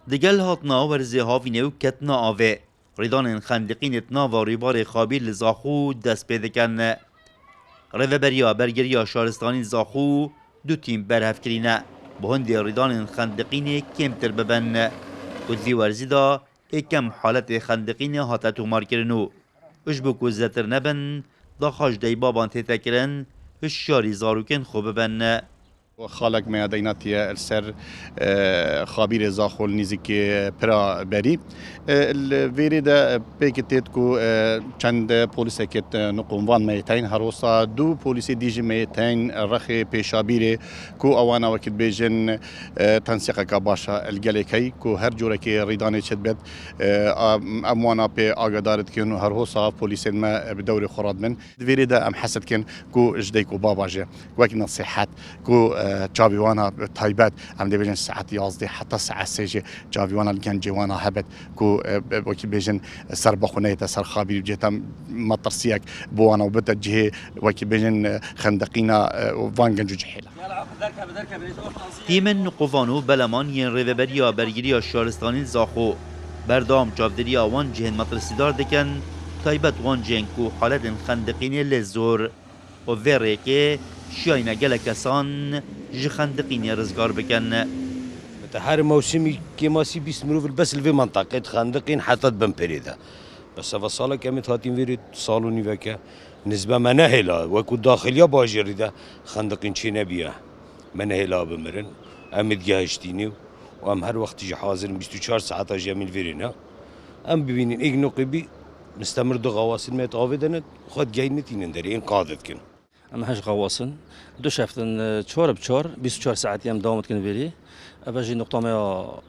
دگل هاتنا ورزی هاوینه و کتنا آوه ریدان خندقین اتنا و ریبار خابیر لزاخو دست پیدا کن. ریوبریا برگریا شارستانی زاخو دو تیم برهف کرینه به هندی ریدان خندقین کمتر ببن. کدی ورزی دا اکم حالت خندقین هاتا تومار کرنو. اش بو کوزتر نبن دا خاش دی بابان تیتا کرن هشاری زاروکن خوب ببن. خالق میادیناتی السر خابیر زاخول نیزی پرا بری الویری دا پیکتیت کو چند پلیس کت نقوموان میتین هروسا دو پلیس دیجی میتین رخ پیشابیره کو آوانا وقت بیجن تنسیق کا باشا الگلیکی کو هر جوره که ریدانه چد بد اموانا پی آگادارت کن هروسا پلیس ما بدور خراد من الویری دا ام حسد کن کو جدی کو باباجه وقت نصیحت کو جاویوانا تایبت هم دیوژن ساعت 11 حتی ساعت 3 جاویوانا لکن جوانا هبت کو وکی بیژن سر بخونه تا سر خابیر جهتم مطرسیک بوانا وبت جه وکی بیژن خندقینا وانگنجو جحیلا تیم نقوفانو بلمان ین ریوبریا برگیریا شارستانی زاخو بردام چاودری آوان جهن مطرسیدار دکن تایبت وان جهن کو حالت خندقین لزور و وره که شاينا جل كسان جخندقين رزقار بكن. هر موسمي كماسي بيستمروا بس في منطقة خندقين حتى بمبريدا. بس فصالة كم تهاتين فيري صالوني وكا نسبة مناهلا وكو داخليا باجري ده خندقين شي نبيه مناهلا بمرن أمد جهشتيني وأم هر وقت جي حاضر 24 ساعة جميل فيرينا أم ببينين إجنو قبي مستمر دو غواصل ما يتعاودن خد جاينتين دري إن قادت كن. ام هاش غواصن دو شفتن 4 بچار 24 ساعت يم داومت كن فيري اباجي نقطه ما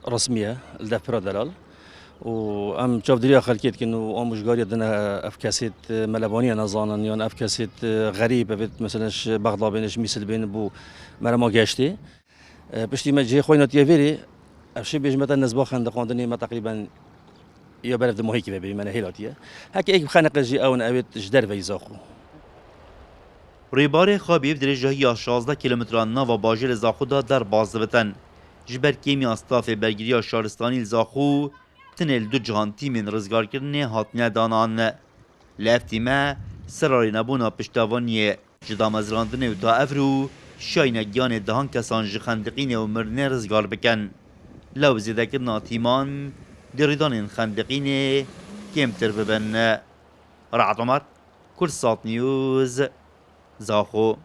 رسميه لدفرا دلال و ام شاف دريا خلكيت كنو ام مشغاري دنا افكاسيت ملبانيه نظانا يعني افكاسيت غريبه بت مثلا بغضا بينش مثل بين بو مرما گشتي بشتي ما جي خوينات يفيري افشي بيج مثلا نسبه خندقاندني ما تقريبا يا بلد موهيكي بي من هيلاتيه هكا اك خنق جي اون اويت جدر ويزاخو ریبار خابیب درجه 16 کیلومتران ناو باجر زاخو دا در بازدبتن. جبر کیمی استاف برگیری شارستانی زاخو تنل دو جهان تیمین رزگار کرنه هاتنه دانان. لف تیمه سراری نبونا پشتاوانیه جدا مزراندنه و تا افرو شاینه گیان دهان کسان جخندقین و مرنه رزگار بکن. لو زیده کرنا تیمان دریدان خندقین کمتر ببن. رعد عمر کرسات نیوز زاخو